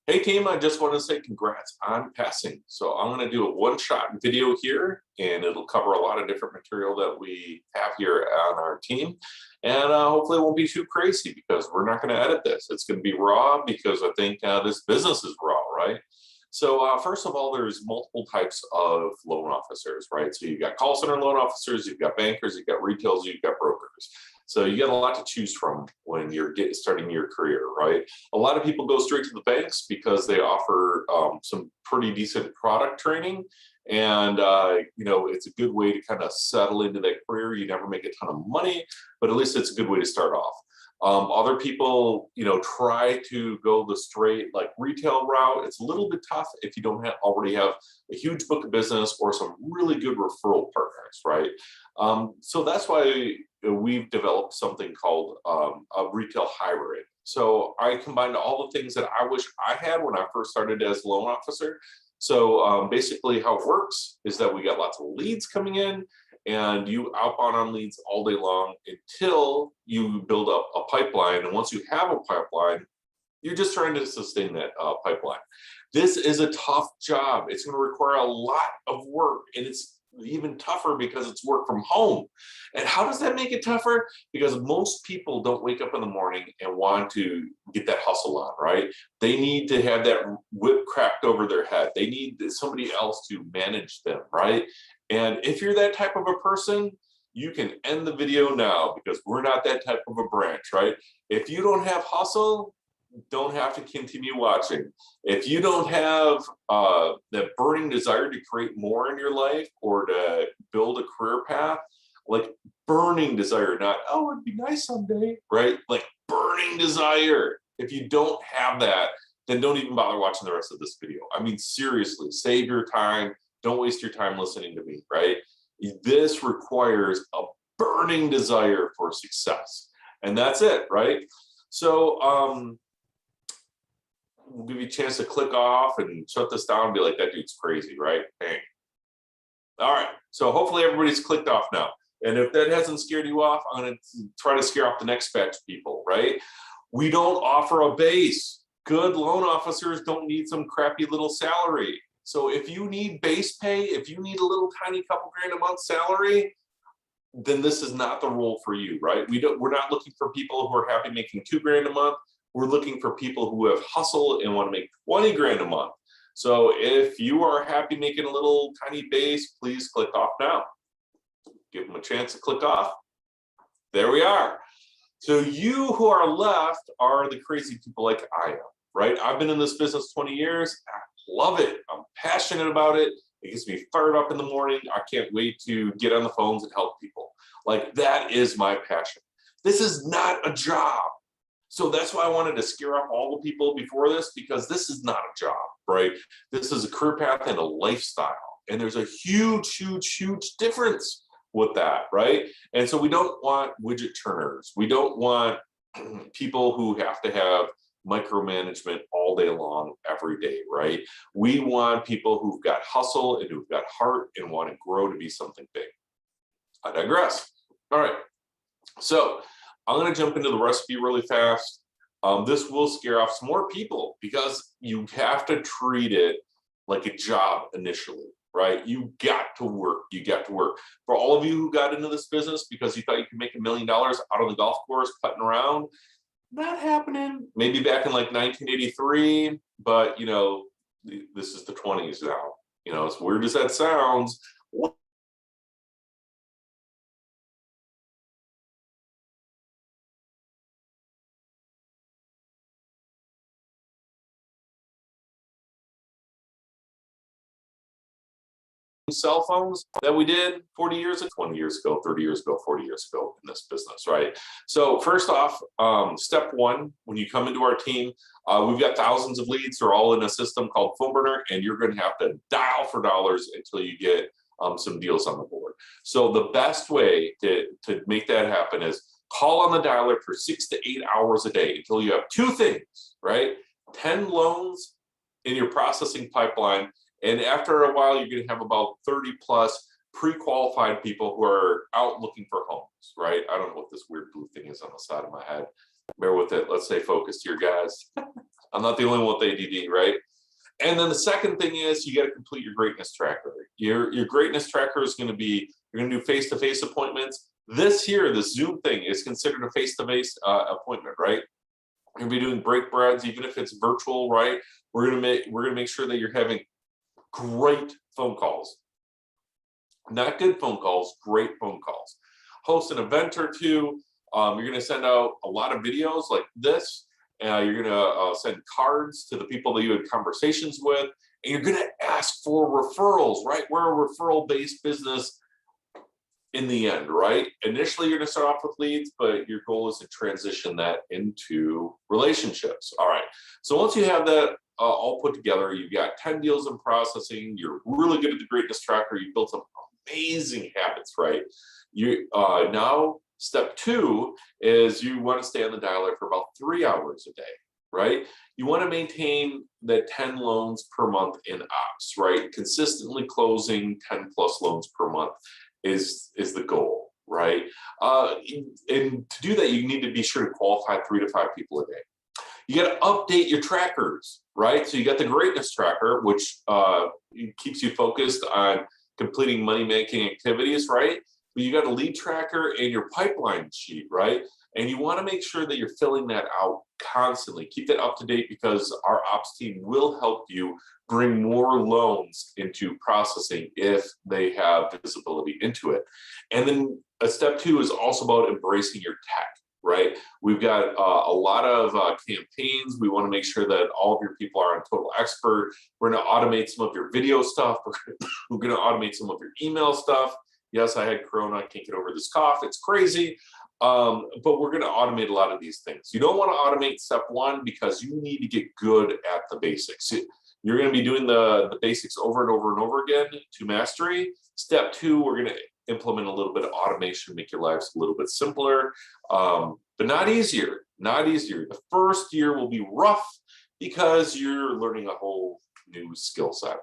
Hey team, I just want to say congrats on passing. So I'm going to do a one-shot video here, and it'll cover a lot of different material that we have here on our team. And hopefully it won't be too crazy because we're not going to edit this. It's going to be raw because I think this business is raw, right? So first of all, there's multiple types of loan officers, right? So you've got call center loan officers, you've got bankers, you've got retailers, you've got brokers. So you got a lot to choose from when you're starting your career, right? A lot of people go straight to the banks because they offer some pretty decent product training, and it's a good way to kind of settle into that career. You never make a ton of money, but at least it's a good way to start off. Other people, try to go the straight like retail route. It's a little bit tough if you don't already have a huge book of business or some really good referral partners, right? So that's why we've developed something called a retail hybrid. So I combined all the things that I wish I had when I first started as a loan officer. So basically how it works is that we got lots of leads coming in, and you outbound on leads all day long until you build up a pipeline. And once you have a pipeline, you're just trying to sustain that pipeline. This is a tough job. It's going to require a lot of work, and it's even tougher because it's work from home. And how does that make it tougher? Because most people don't wake up in the morning and want to get that hustle on, right? They need to have that whip cracked over their head. They need somebody else to manage them, right? And if you're that type of a person, you can end the video now because we're not that type of a branch, right? If you don't have hustle, don't have to continue watching. If you don't have that burning desire to create more in your life or to build a career path, like burning desire, not, oh, it'd be nice someday, right? Like burning desire. If you don't have that, then don't even bother watching the rest of this video. I mean, seriously, save your time. Don't waste your time listening to me, right? This requires a burning desire for success. And that's it, right? So, we'll give you a chance to click off and shut this down and be like, that dude's crazy, right? Bang. All right, so hopefully everybody's clicked off now. And if that hasn't scared you off, I'm gonna try to scare off the next batch of people, right? We don't offer a base. Good loan officers don't need some crappy little salary. So if you need base pay, if you need a little tiny couple grand a month salary, then this is not the role for you, right? We're not looking for people who are happy making 2 grand a month. We're looking for people who have hustle and want to make 20 grand a month. So if you are happy making a little tiny base, please click off now. Give them a chance to click off. There we are. So you who are left are the crazy people like I am, right? I've been in this business 20 years. I love it. I'm passionate about it. It gets me fired up in the morning. I can't wait to get on the phones and help people. Like, that is my passion. This is not a job. So that's why I wanted to scare off all the people before this, because this is not a job, right? This is a career path and a lifestyle. And there's a huge, huge, huge difference with that, right? And so we don't want widget turners. We don't want people who have to have micromanagement all day long, every day, right? We want people who've got hustle and who've got heart and want to grow to be something big. I digress. All right. So I'm going to jump into the recipe really fast. This will scare off some more people because you have to treat it like a job initially, right? You got to work. You got to work. For all of you who got into this business because you thought you could make $1 million out on the golf course putting around, not happening. Maybe back in like 1983, but this is the 20s now. As weird as that sounds, cell phones that we did 40 years ago, 20 years ago, 30 years ago, 40 years ago in this business, right? So first off, step one, when you come into our team, we've got thousands of leads. They're all in a system called PhoneBurner, and you're going to have to dial for dollars until you get some deals on the board. So the best way to make that happen is call on the dialer for 6 to 8 hours a day until you have 2 things, right? 10 loans in your processing pipeline. And after a while, you're going to have about 30 plus pre-qualified people who are out looking for homes, right? I don't know what this weird blue thing is on the side of my head. Bear with it. Let's stay focused here, guys. I'm not the only one with ADD, right? And then the second thing is you got to complete your greatness tracker. Your greatness tracker is going to be, you're going to do face-to-face appointments. This here, the Zoom thing is considered a face-to-face appointment, right? You're going to be doing break breads, even if it's virtual, right? We're going to make sure that you're having great phone calls, not good phone calls, great phone calls. Host an event or two. You're going to send out a lot of videos like this. You're going to send cards to the people that you had conversations with, and you're going to ask for referrals, right? We're a referral-based business in the end, right? Initially, you're going to start off with leads, but your goal is to transition that into relationships. All right. So once you have that all put together, you've got 10 deals in processing, you're really good at the greatness tracker, you built some amazing habits, right? You now step two is you want to stay on the dialer for about 3 hours a day, right? You want to maintain that 10 loans per month in ops, right? Consistently closing 10 plus loans per month is the goal, right? And to do that, you need to be sure to qualify 3 to 5 people a day. You got to update your trackers, right? So you got the greatness tracker, which keeps you focused on completing money-making activities, right? But you got a lead tracker and your pipeline sheet, right? And you want to make sure that you're filling that out constantly. Keep that up to date because our ops team will help you bring more loans into processing if they have visibility into it. And then step two is also about embracing your tech, right? We've got a lot of campaigns. We want to make sure that all of your people are on Total Expert. We're going to automate some of your video stuff. We're going to automate some of your email stuff. Yes, I had Corona. I can't get over this cough. It's crazy. But we're going to automate a lot of these things. You don't want to automate step one because you need to get good at the basics. You're going to be doing the basics over and over and over again to mastery. Step two, we're going to implement a little bit of automation, make your lives a little bit simpler, but not easier, not easier. The first year will be rough because you're learning a whole new skill set.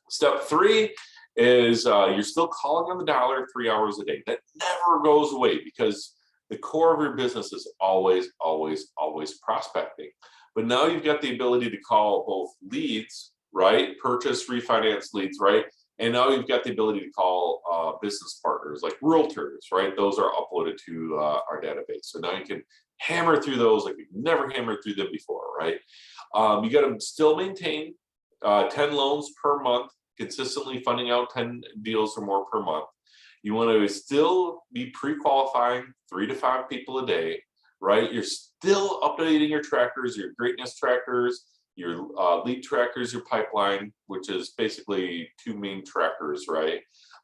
Step three is you're still calling on the dollar 3 hours a day. That never goes away because the core of your business is always, always, always prospecting. But now you've got the ability to call both leads, right? Purchase, refinance leads, right? And now you've got the ability to call business partners like realtors, right? Those are uploaded to our database. So now you can hammer through those like you've never hammered through them before, right? You got to still maintain 10 loans per month, consistently funding out 10 deals or more per month. You want to still be pre-qualifying 3 to 5 people a day, right? You're still updating your trackers, your greatness trackers, your lead trackers, your pipeline, which is basically 2 main trackers, right?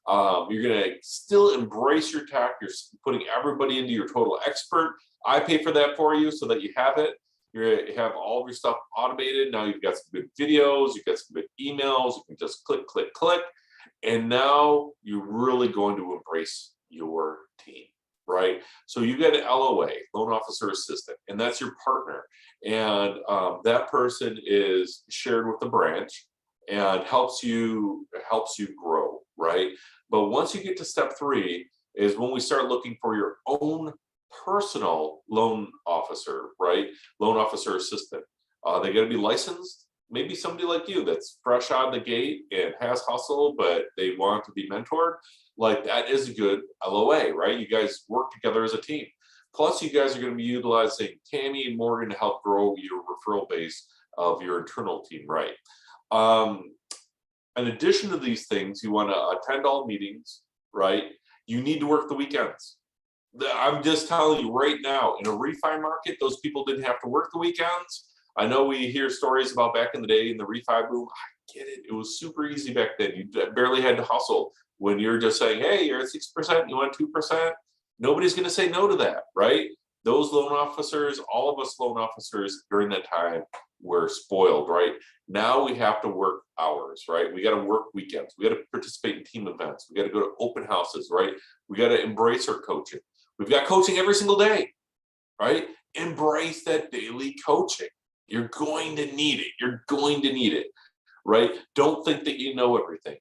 You're going to still embrace your tech. You're putting everybody into your Total Expert. I pay for that for you so that you have it. You have all of your stuff automated. Now you've got some good videos, you've got some good emails. You can just click, click, click. And now you're really going to embrace your team, right? So you get an LOA, loan officer assistant, and that's your partner. And that person is shared with the branch and helps you grow, right? But once you get to step three is when we start looking for your own personal loan officer, right? Loan officer assistant. They got to be licensed. Maybe somebody like you that's fresh out of the gate and has hustle, but they want to be mentored. Like that is a good LOA, right? You guys work together as a team. Plus, you guys are going to be utilizing Tammy and Morgan to help grow your referral base of your internal team, right? In addition to these things, you want to attend all meetings, right? You need to work the weekends. I'm just telling you right now, in a refi market, those people didn't have to work the weekends. I know we hear stories about back in the day in the refi boom. I get it. It was super easy back then. You barely had to hustle. When you're just saying, hey, you're at 6%, you want 2%, nobody's going to say no to that, right? Those loan officers, all of us loan officers during that time were spoiled, right? Now we have to work hours, right? We got to work weekends. We got to participate in team events. We got to go to open houses, right? We got to embrace our coaching. We've got coaching every single day, right? Embrace that daily coaching. You're going to need it. You're going to need it, right? Don't think that you know everything.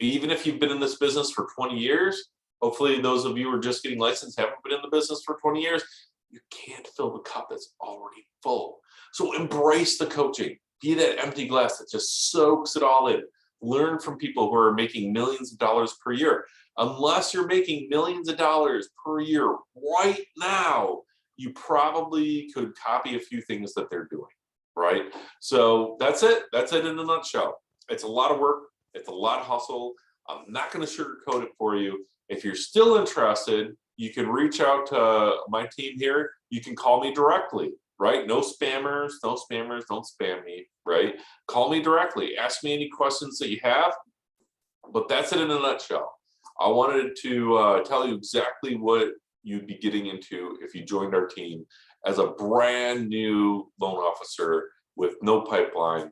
Even if you've been in this business for 20 years, hopefully those of you who are just getting licensed haven't been in the business for 20 years. you can't fill the cup that's already full. So embrace the coaching. Be that empty glass that just soaks it all in. Learn from people who are making millions of dollars per year. Unless you're making millions of dollars per year right now, you probably could copy a few things that they're doing, right? So that's it. That's it in a nutshell. It's a lot of work. It's a lot of hustle. I'm not going to sugarcoat it for you. If you're still interested, you can reach out to my team here. You can call me directly, right? No spammers, no spammers, don't spam me, right? Call me directly. Ask me any questions that you have. But that's it in a nutshell. I wanted to tell you exactly what you'd be getting into if you joined our team as a brand new loan officer with no pipeline.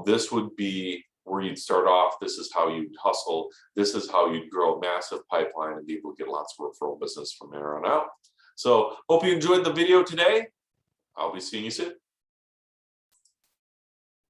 This would be where you'd start off. This is how you'd hustle. This is how you'd grow a massive pipeline and be able to get lots of referral business from there on out. So hope you enjoyed the video today. I'll be seeing you soon.